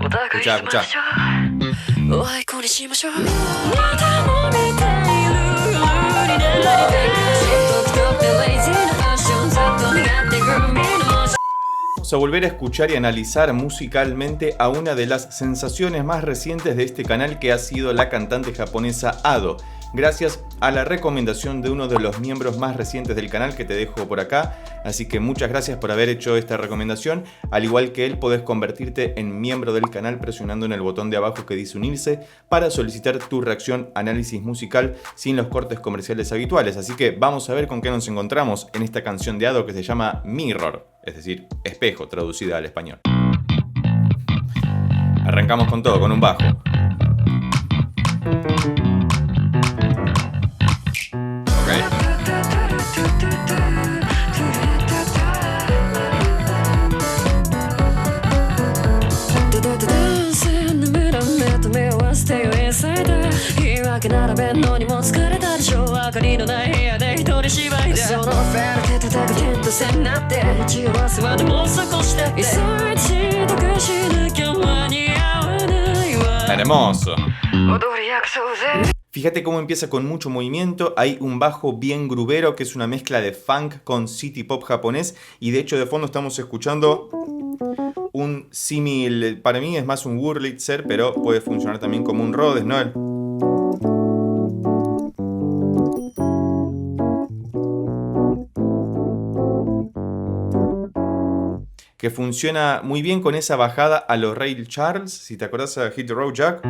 Escuchá, escuchá. Vamos a volver a escuchar y analizar musicalmente a una de las sensaciones más recientes de este canal, que ha sido la cantante japonesa Ado, gracias a la recomendación de uno de los miembros más recientes del canal, que te dejo por acá. Así que muchas gracias por haber hecho esta recomendación. Al igual que él, podés convertirte en miembro del canal presionando en el botón de abajo que dice unirse para solicitar tu reacción, análisis musical sin los cortes comerciales habituales. Así que vamos a ver con qué nos encontramos en esta canción de Ado que se llama Mirror, es decir, espejo traducida al español. Arrancamos con todo, con un bajo. Hermoso. Fíjate cómo empieza con mucho movimiento. Hay un bajo bien grubero que es una mezcla de funk con city pop japonés, y de hecho de fondo estamos escuchando un símil. Para mí es más un Wurlitzer, pero puede funcionar también como un Rhodes, ¿no? Que funciona muy bien con esa bajada a los Ray Charles, si te acordás a Hit the Road Jack.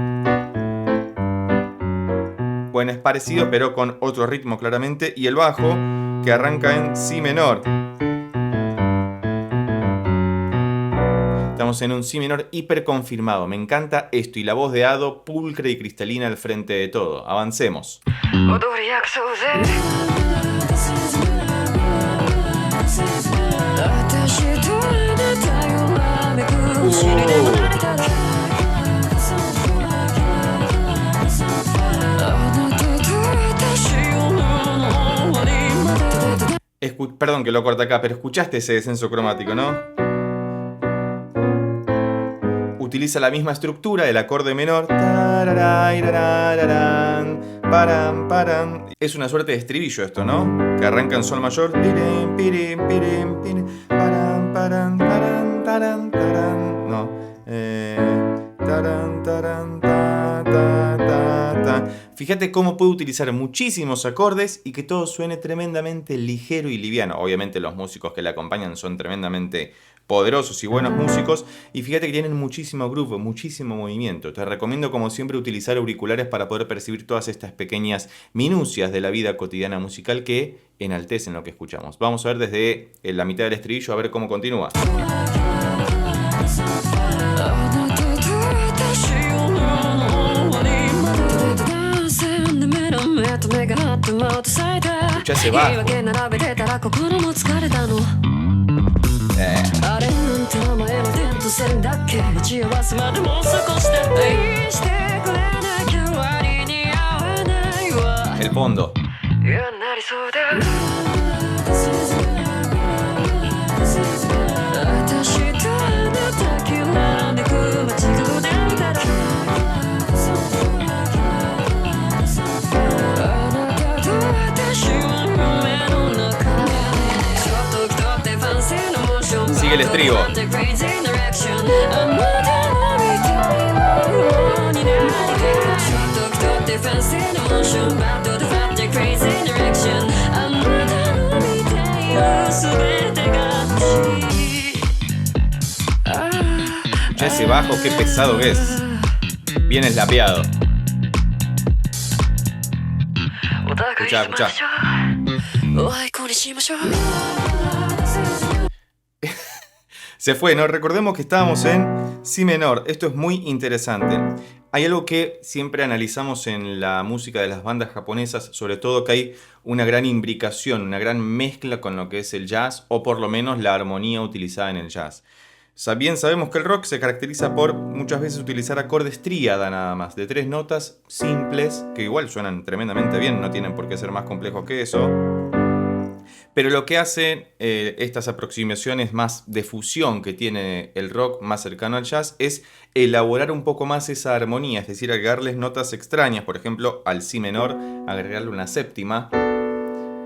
Bueno, es parecido pero con otro ritmo claramente, y el bajo que arranca en Si menor. Estamos en un Si menor hiper confirmado. Me encanta esto, y la voz de Ado pulcra y cristalina al frente de todo. Avancemos. Perdón que lo corta acá, pero escuchaste ese descenso cromático, ¿no? Utiliza la misma estructura del acorde menor. Es una suerte de estribillo esto, ¿no? Que arranca en sol mayor. No. Fíjate cómo puede utilizar muchísimos acordes y que todo suene tremendamente ligero y liviano. Obviamente los músicos que le acompañan son tremendamente poderosos y buenos músicos, y fíjate que tienen muchísimo groove, muchísimo movimiento. Te recomiendo como siempre utilizar auriculares para poder percibir todas estas pequeñas minucias de la vida cotidiana musical que enaltecen lo que escuchamos. Vamos a ver desde la mitad del estribillo a ver cómo continúa. Escucha ese bajo. El fondo. Sigue el estribo. Ya ese bajo, qué pesado que es. Bien eslapeado. Escuchá, escuchá. Se fue, ¿no? Recordemos que estábamos en Si menor. Esto es muy interesante. Hay algo que siempre analizamos en la música de las bandas japonesas, sobre todo que hay una gran imbricación, una gran mezcla con lo que es el jazz, o por lo menos la armonía utilizada en el jazz. Bien sabemos que el rock se caracteriza por muchas veces utilizar acordes tríada nada más, de 3 notas simples, que igual suenan tremendamente bien, no tienen por qué ser más complejos que eso. Pero lo que hacen estas aproximaciones más de fusión que tiene el rock más cercano al jazz es elaborar un poco más esa armonía, es decir, agregarles notas extrañas, por ejemplo, al si menor, agregarle una séptima,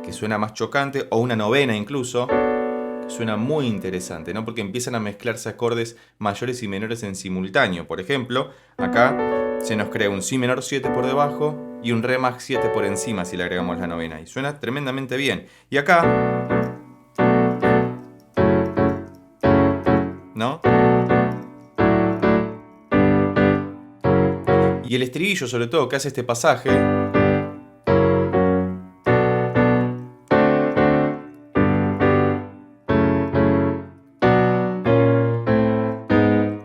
que suena más chocante, o una novena incluso, que suena muy interesante, ¿no? Porque empiezan a mezclarse acordes mayores y menores en simultáneo. Por ejemplo, acá se nos crea un si menor 7 por debajo y un re mag 7 por encima si le agregamos la novena. Y suena tremendamente bien. Y acá, ¿no? Y el estribillo, sobre todo, que hace este pasaje,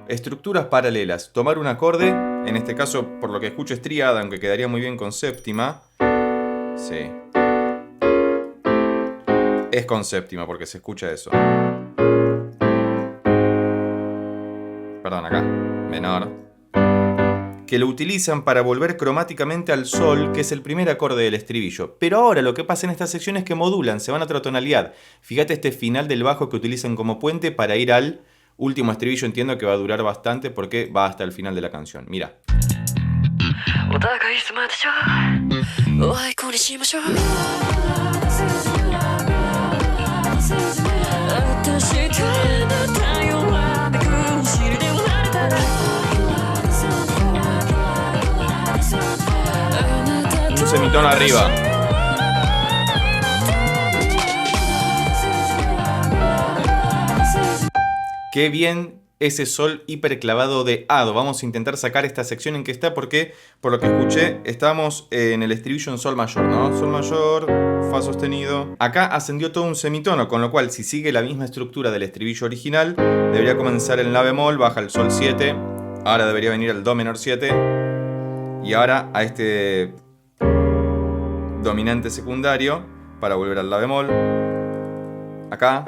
estructuras paralelas. Tomar un acorde, en este caso, por lo que escucho es tríada, aunque quedaría muy bien con séptima. Sí. Es con séptima porque se escucha eso. Perdón, acá. Menor. Que lo utilizan para volver cromáticamente al sol, que es el primer acorde del estribillo. Pero ahora lo que pasa en esta sección es que modulan, se van a otra tonalidad. Fíjate este final del bajo que utilizan como puente para ir al último estribillo. Entiendo que va a durar bastante porque va hasta el final de la canción. Mira. Un semitono arriba. Qué bien ese sol hiperclavado de Ado. Vamos a intentar sacar esta sección en que está porque, por lo que escuché, estamos en el estribillo en sol mayor, ¿no? Sol mayor, fa sostenido. Acá ascendió todo un semitono, con lo cual, si sigue la misma estructura del estribillo original, debería comenzar en la bemol, baja el sol 7, ahora debería venir el do menor 7, y ahora a este dominante secundario para volver al la bemol, acá,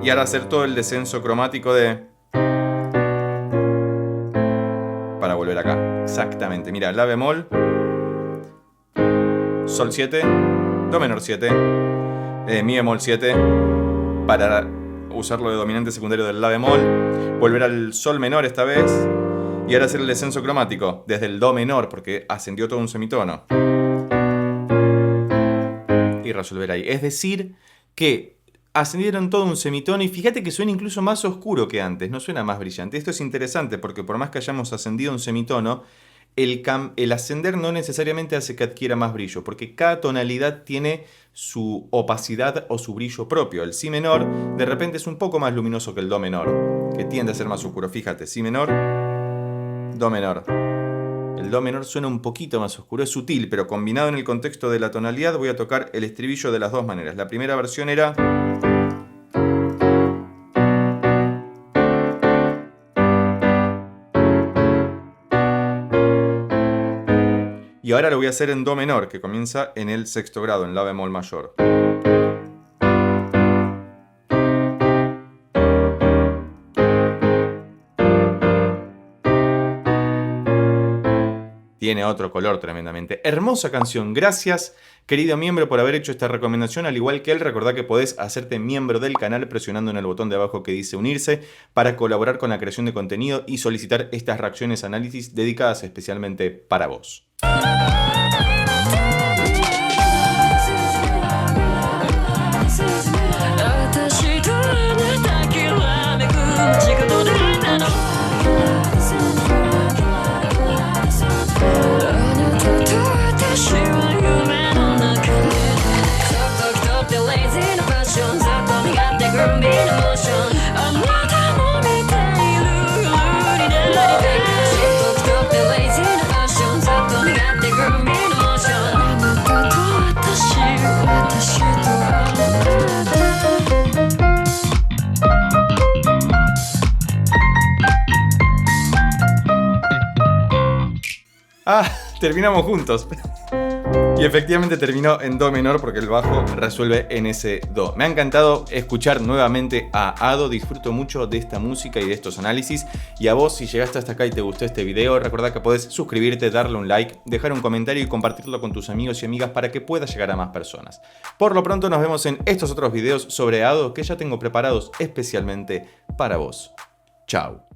y ahora hacer todo el descenso cromático de para volver acá. Exactamente, mira, la bemol, sol 7, do menor 7, mi bemol 7, para usarlo de dominante secundario del la bemol, volver al sol menor esta vez, y ahora hacer el descenso cromático desde el do menor, porque ascendió todo un semitono, y resolver ahí. Es decir, que ascendieron todo un semitono y fíjate que suena incluso más oscuro que antes, no suena más brillante. Esto es interesante porque por más que hayamos ascendido un semitono, el ascender no necesariamente hace que adquiera más brillo, porque cada tonalidad tiene su opacidad o su brillo propio. El si menor de repente es un poco más luminoso que el do menor, que tiende a ser más oscuro. Fíjate, si menor, do menor. El do menor suena un poquito más oscuro, es sutil, pero combinado en el contexto de la tonalidad voy a tocar el estribillo de las dos maneras. La primera versión era... Y ahora lo voy a hacer en do menor, que comienza en el sexto grado, en la bemol mayor. Tiene otro color tremendamente. Hermosa canción. Gracias, querido miembro, por haber hecho esta recomendación. Al igual que él, recordá que podés hacerte miembro del canal presionando en el botón de abajo que dice unirse para colaborar con la creación de contenido y solicitar estas reacciones análisis dedicadas especialmente para vos. Ah, terminamos juntos. Y efectivamente terminó en do menor porque el bajo resuelve en ese do. Me ha encantado escuchar nuevamente a Ado, disfruto mucho de esta música y de estos análisis. Y a vos, si llegaste hasta acá y te gustó este video, recordá que podés suscribirte, darle un like, dejar un comentario y compartirlo con tus amigos y amigas para que pueda llegar a más personas. Por lo pronto nos vemos en estos otros videos sobre Ado que ya tengo preparados especialmente para vos. Chao.